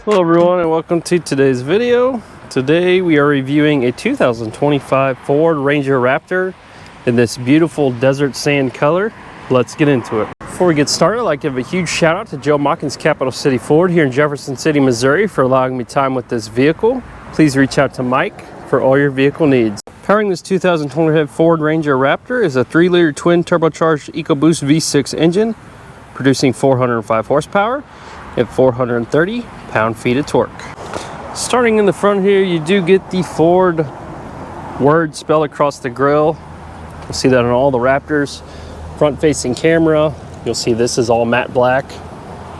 Hello everyone and welcome to today's video. Today we are reviewing a 2025 Ford Ranger Raptor in this beautiful desert sand color. Let's get into it. Before we get started, I'd like to give a huge shout out to Joe Machens Capital City Ford here in Jefferson City, Missouri for allowing me time with this vehicle. Please reach out to Mike for all your vehicle needs. Powering this 2025 Ford Ranger Raptor is a 3-liter twin turbocharged EcoBoost V6 engine producing 405 horsepower and 430 pound-feet of torque. Starting in the front here, you do get the Ford word spelled across the grille. You'll see that on all the Raptors. Front-facing camera, you'll see this is all matte black.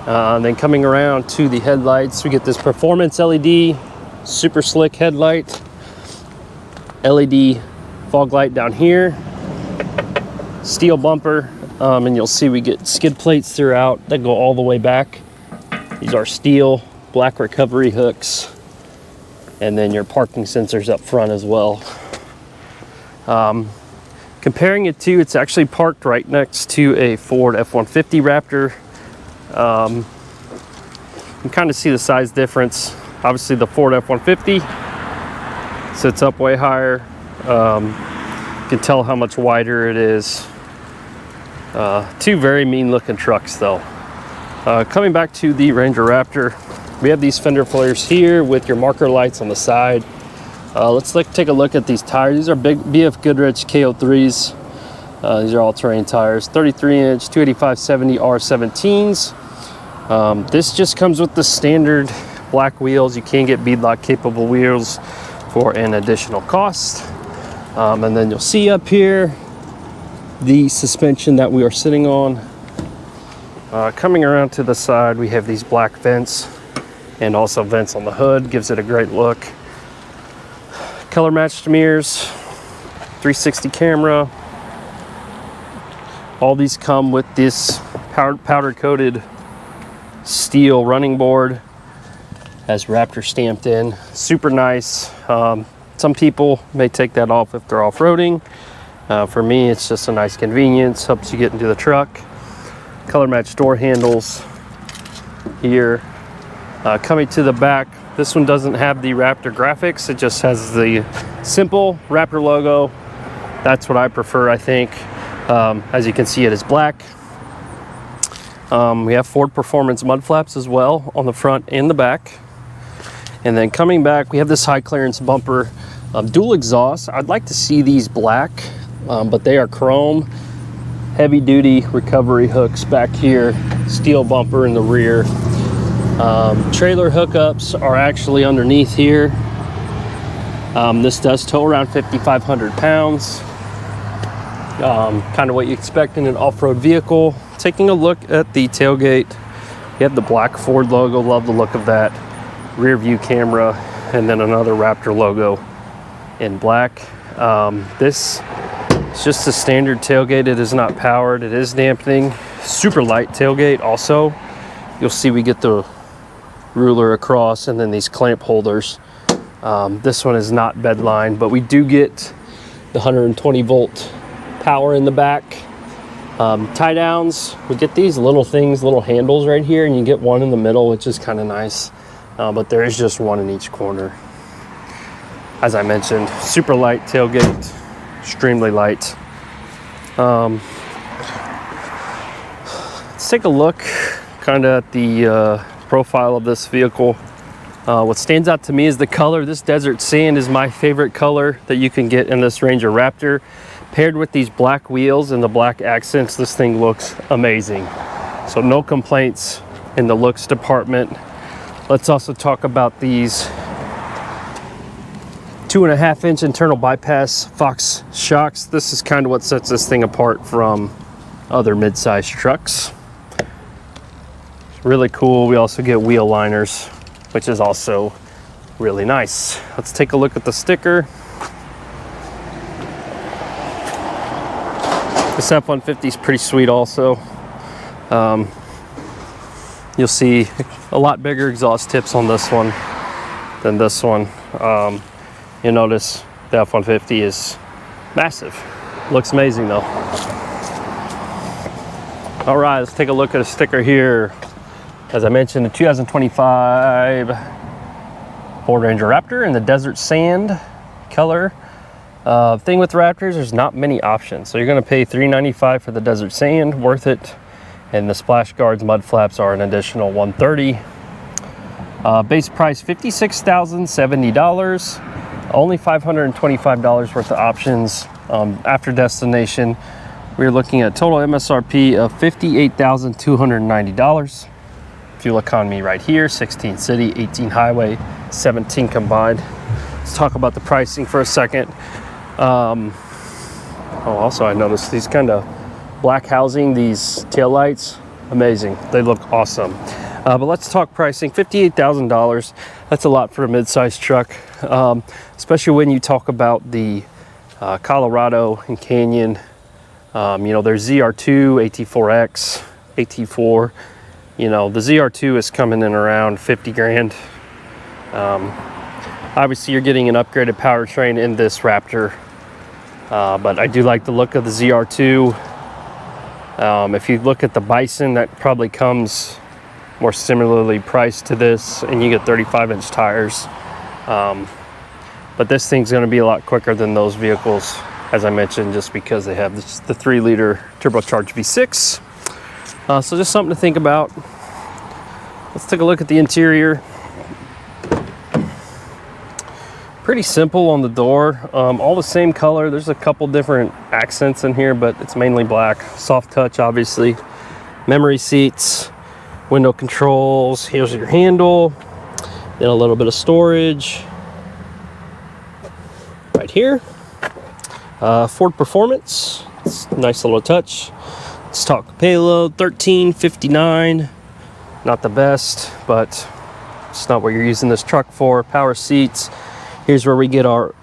Then coming around to the headlights, we get this performance LED, super slick headlight, LED fog light down here, steel bumper, and you'll see we get skid plates throughout that go all the way back. These are steel, black recovery hooks, and then your parking sensors up front as well. Comparing it to, it's actually parked right next to a Ford F-150 Raptor. You can kind of see the size difference. Obviously the Ford F-150 sits up way higher. You can tell how much wider it is. Two very mean looking trucks though. Coming back to the Ranger Raptor, we have these fender flares here with your marker lights on the side. Let's take a look at these tires. These are big BF Goodrich KO3s. These are all-terrain tires, 33-inch 285/70 R17s. This just comes with the standard black wheels. You can get beadlock capable wheels for an additional cost. And then you'll see up here the suspension that we are sitting on. Coming around to the side, we have these black vents and also vents on the hood. Gives it a great look. Color matched mirrors, 360 camera. All these come with this powder coated steel running board. Has Raptor stamped in. Super nice. Some people may take that off if they're off-roading. For me, it's just a nice convenience. Helps you get into the truck. Color matched door handles here. Coming to the back, this one doesn't have the Raptor graphics. It just has the simple Raptor logo. That's what I prefer, I think. As you can see, it is black. We have Ford Performance mud flaps as well on the front and the back. And then coming back, we have this high clearance bumper, dual exhaust. I'd like to see these black, but they are chrome. Heavy duty recovery hooks back here, steel bumper in the rear. Trailer hookups are actually underneath here. This does tow around 5,500 pounds. Kind of what you expect in an off-road vehicle. Taking a look at the tailgate, you have the black Ford logo, love the look of that. Rear view camera, and then another Raptor logo in black. This is just a standard tailgate. It is not powered, it is dampening. Super light tailgate also. You'll see we get the ruler across and then these clamp holders. This one is not bed line, but we do get the 120 volt power in the back. Tie downs, we get these little things, little handles right here, and you get one in the middle, which is kind of nice. But there is just one in each corner. As I mentioned, super light tailgate, extremely light. Let's take a look kind of at the profile of this vehicle. What stands out to me is the color. This desert sand is my favorite color that you can get in this Ranger Raptor. Paired with these black wheels and the black accents, this thing looks amazing. So no complaints in the looks department. Let's also talk about these 2.5-inch internal bypass Fox shocks. This is kind of what sets this thing apart from other mid-sized trucks. It's really cool. We also get wheel liners, which is also really nice. Let's take a look at the sticker. This F-150 is pretty sweet also. You'll see a lot bigger exhaust tips on this one than this one. You'll notice the F-150 is massive. Looks amazing though. All right, let's take a look at a sticker here. As I mentioned, the 2025 Ford Ranger Raptor in the desert sand color. Thing with Raptors, there's not many options. So you're gonna pay $395 for the desert sand, worth it. And the splash guards, mud flaps are an additional $130. Base price $56,070. Only $525 worth of options. After destination, we're looking at total MSRP of $58,290. Fuel economy right here, 16 city, 18 highway, 17 combined. Let's talk about the pricing for a second. Also I noticed these kind of black housing, these taillights, amazing. They look awesome. But let's talk pricing. $58,000. That's a lot for a mid-sized truck, especially when you talk about the Colorado and Canyon. You know, there's ZR2, AT4X, AT4. You know, the ZR2 is coming in around 50 grand. Obviously, you're getting an upgraded powertrain in this Raptor, but I do like the look of the ZR2. If you look at the Bison, that probably comes more similarly priced to this, and you get 35-inch tires. But this thing's going to be a lot quicker than those vehicles, as I mentioned, just because they have the 3-liter turbocharged V6. So just something to think about. Let's take a look at the interior. Pretty simple on the door, all the same color. There's a couple different accents in here, but it's mainly black. Soft touch, obviously. Memory seats, window controls. Here's your handle, then a little bit of storage right here. Ford Performance, it's a nice little touch. Let's talk payload, 1359. Not the best, but it's not what you're using this truck for. Power seats. Here's where we get our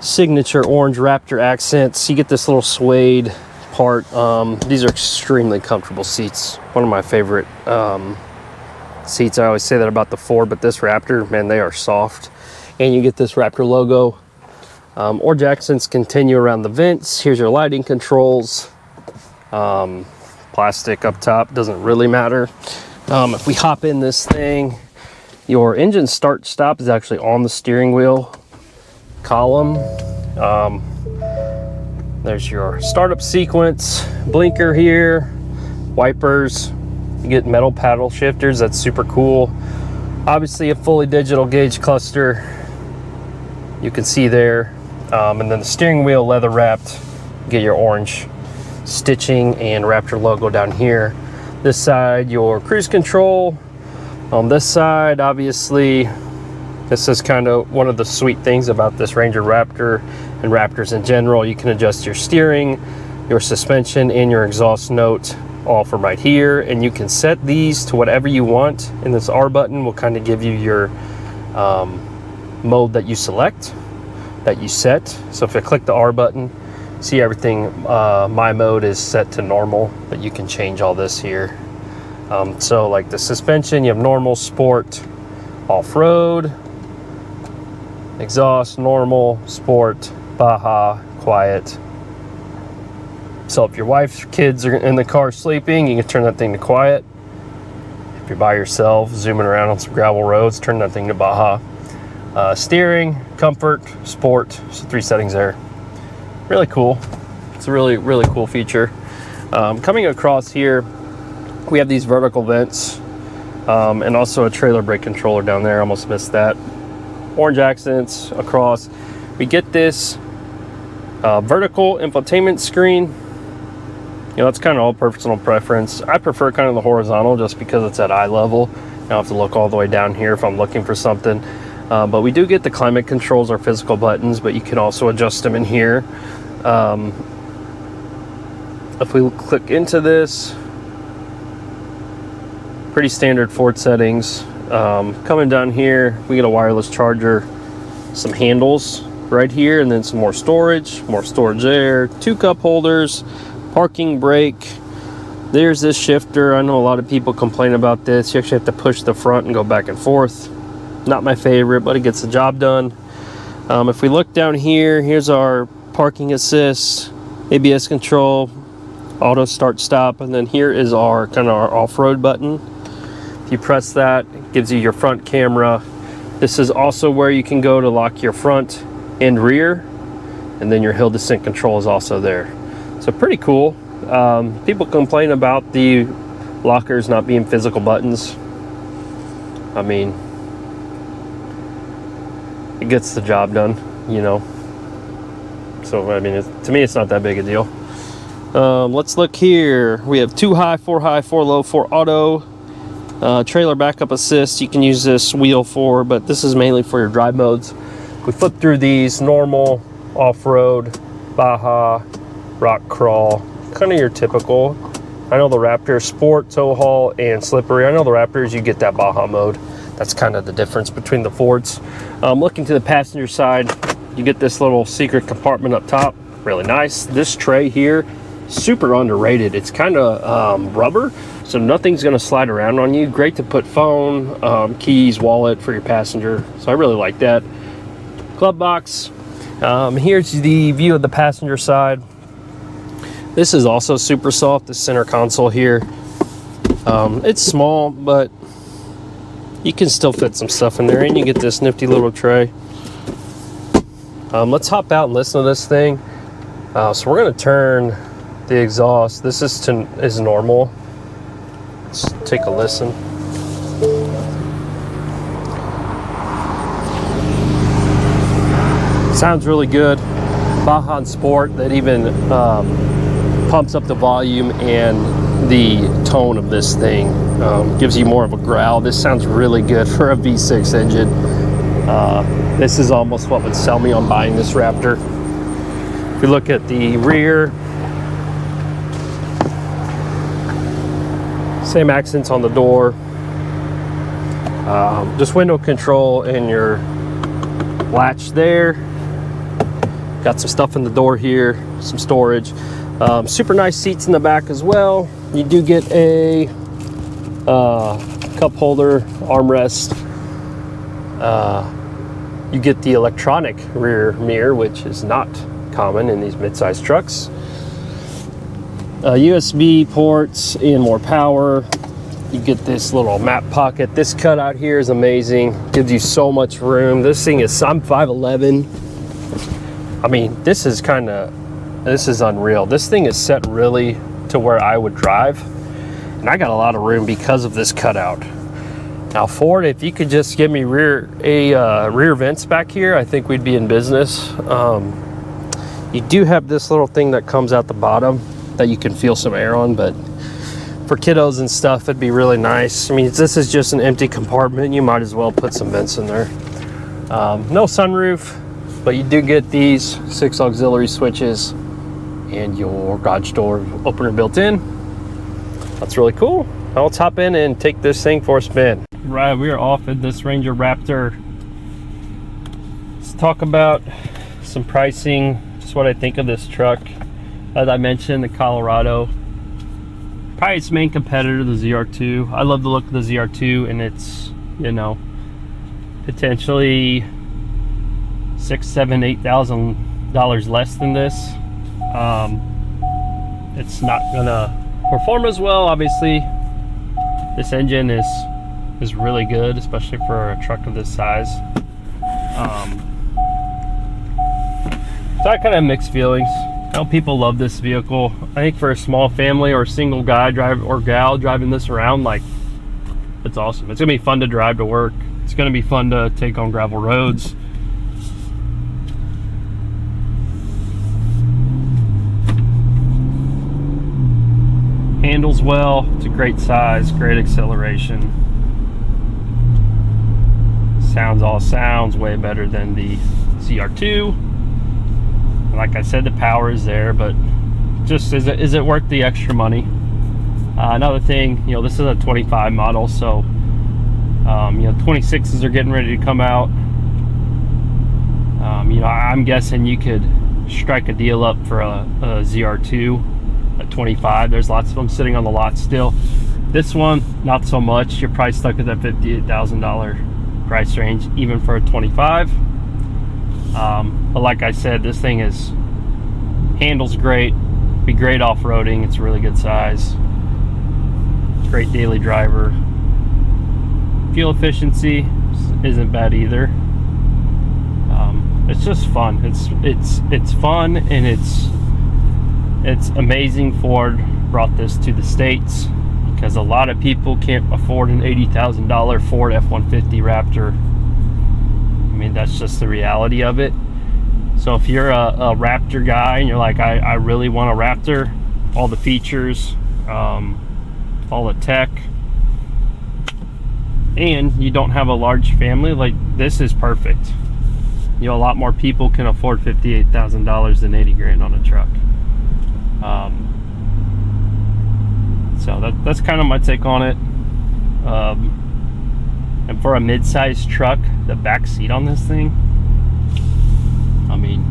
signature orange Raptor accents. You get this little suede part. These are extremely comfortable seats. One of my favorite seats. I always say that about the Ford, but this Raptor, man, they are soft. And you get this Raptor logo. Orange accents continue around the vents. Here's your lighting controls. Plastic up top, doesn't really matter. If we hop in this thing, your engine start stop is actually on the steering wheel column. There's your startup sequence, blinker here, wipers. You get metal paddle shifters, that's super cool. Obviously a fully digital gauge cluster, you can see there. And then the steering wheel leather wrapped. You get your orange stitching and Raptor logo down here. This side, your cruise control. On this side, obviously, this is kind of one of the sweet things about this Ranger Raptor and Raptors in general. You can adjust your steering, your suspension, and your exhaust note all from right here. And you can set these to whatever you want. And this R button will kind of give you your mode that you select, that you set. So if I click the R button, see everything, my mode is set to normal, but you can change all this here. So like the suspension, you have normal, sport, off-road, exhaust, normal, sport, Baja, quiet. So if your wife, kids are in the car sleeping, you can turn that thing to quiet. If you're by yourself, zooming around on some gravel roads, turn that thing to Baja. Steering, comfort, sport, so 3 settings there. Really cool. It's a really, really cool feature. Coming across here, we have these vertical vents and also a trailer brake controller down there. Almost missed that. Orange accents across. We get this vertical infotainment screen. You know, that's kind of all personal preference. I prefer kind of the horizontal just because it's at eye level. I don't have to look all the way down here if I'm looking for something. But we do get the climate controls, our physical buttons, but you can also adjust them in here. If we click into this, pretty standard Ford settings. Coming down here, we get a wireless charger, some handles right here, and then some more storage there, 2 cup holders, parking brake. There's this shifter. I know a lot of people complain about this. You actually have to push the front and go back and forth. Not my favorite, but it gets the job done. If we look down here, here's our parking assist, ABS control, auto start stop, and then here is our kind of our off-road button. If you press that, it gives you your front camera. This is also where you can go to lock your front and rear, and then your hill descent control is also there. So pretty cool. People complain about the lockers not being physical buttons. I mean, it gets the job done, you know. So I mean, to me, it's not that big a deal. Let's look here. We have 2 high, 4 high, 4 low, 4 auto. Trailer backup assist, you can use this wheel for, but this is mainly for your drive modes. We flip through these: normal, off-road, Baja, rock crawl, kind of your typical. I know the Raptor Sport, tow haul, and slippery. I know the Raptors, you get that Baja mode. That's kind of the difference between the Fords. Looking to the passenger side, you get this little secret compartment up top, really nice. This tray here, super underrated. It's kind of rubber, so nothing's going to slide around on you. Great to put phone, keys, wallet for your passenger. So I really like that. Glove box. Here's the view of the passenger side. This is also super soft, the center console here. It's small, but you can still fit some stuff in there, and you get this nifty little tray. Let's hop out and listen to this thing. So we're going to turn the exhaust. This is normal. Let's take a listen. Sounds really good. Baja Sport, that even pumps up the volume and the tone of this thing. Gives you more of a growl. This sounds really good for a V6 engine. This is almost what would sell me on buying this Raptor. If you look at the rear, same accents on the door. Just window control and your latch there. Got some stuff in the door here, some storage. Super nice seats in the back as well. You do get a cup holder, armrest. You get the electronic rear mirror, which is not common in these mid-sized trucks. USB ports and more power. You get this little map pocket. This cutout here is amazing. Gives you so much room. This thing is, I'm 5'11". I mean, this is unreal. This thing is set really to where I would drive, and I got a lot of room because of this cutout. Now Ford, if you could just give me rear vents back here, I think we'd be in business. You do have this little thing that comes out the bottom that you can feel some air on, but for kiddos and stuff, it'd be really nice. I mean, this is just an empty compartment. You might as well put some vents in there. No sunroof, but you do get these 6 auxiliary switches and your garage door opener built in. That's really cool. Now let's hop in and take this thing for a spin. Right, we are off in this Ranger Raptor. Let's talk about some pricing, just what I think of this truck. As I mentioned, the Colorado, probably its main competitor, the ZR2. I love the look of the ZR2, and it's, you know, potentially $6,000, $7,000, $8,000 less than this. It's not gonna perform as well, obviously. This engine is really good, especially for a truck of this size. So I kind of have mixed feelings. I know people love this vehicle. I think for a small family or a single guy gal driving this around, like, it's awesome. It's gonna be fun to drive to work. It's gonna be fun to take on gravel roads. Handles well. It's a great size, great acceleration. Sounds way better than the ZR2. Like I said, the power is there, but just is it worth the extra money? Another thing, you know, this is a 25 model, so you know, 26s are getting ready to come out. You know, I'm guessing you could strike a deal up for a ZR2 at 25. There's lots of them sitting on the lot still. This one, not so much. You're probably stuck at that $58,000 price range, even for a 25. But like I said, this thing handles great, be great off-roading. It's a really good size, great daily driver. Fuel efficiency isn't bad either. It's just fun. It's fun, and it's amazing Ford brought this to the States, because a lot of people can't afford an $80,000 Ford F-150 Raptor. I mean, that's just the reality of it. So if you're a Raptor guy and you're like, I really want a Raptor, all the features, all the tech, and you don't have a large family, like, this is perfect. You know, a lot more people can afford $58,000 than 80 grand on a truck. So that's kind of my take on it. And for a mid-sized truck, the back seat on this thing, I mean,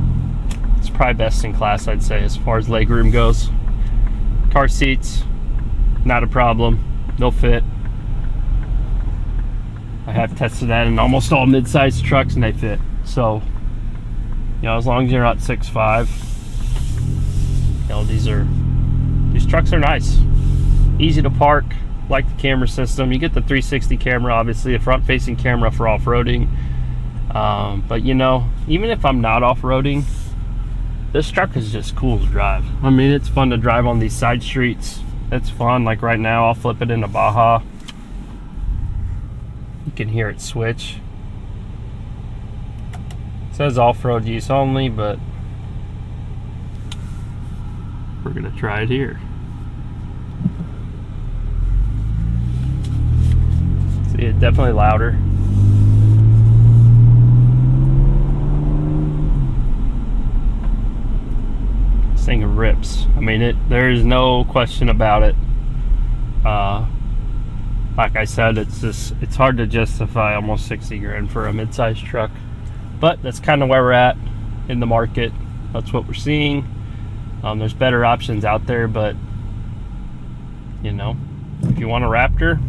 it's probably best in class, I'd say, as far as legroom goes. Car seats, not a problem. They'll fit. I have tested that in almost all mid-sized trucks, and they fit. So, you know, as long as you're not 6'5", you know, these trucks are nice, easy to park. Like the camera system, you get the 360 camera, obviously a front-facing camera for off-roading. But you know, even if I'm not off-roading, this truck is just cool to drive. I mean, it's fun to drive on these side streets. It's fun. Like right now, I'll flip it into Baja. You can hear it switch. It says off-road use only, but we're gonna try it here. See, it's definitely louder. This thing rips. I mean, there is no question about it. Like I said, it's hard to justify almost 60 grand for a mid-sized truck. But that's kind of where we're at in the market. That's what we're seeing. There's better options out there, but you know, if you want a Raptor,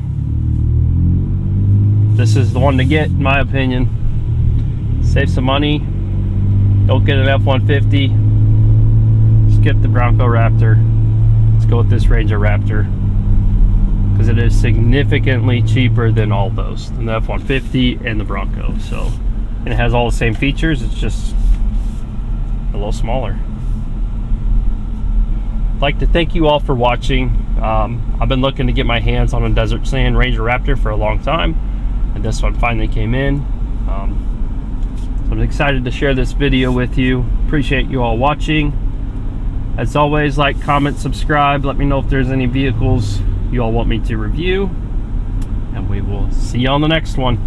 this is the one to get, in my opinion. Save some money. Don't get an F-150. Skip the Bronco Raptor. Let's go with this Ranger Raptor, because it is significantly cheaper than all those, than the F-150 and the Bronco. So, and it has all the same features, it's just a little smaller. I'd like to thank you all for watching. I've been looking to get my hands on a Desert Sand Ranger Raptor for a long time, and this one finally came in. So I'm excited to share this video with you. Appreciate you all watching. As always, like, comment, subscribe. Let me know if there's any vehicles you all want me to review, and we will see you on the next one.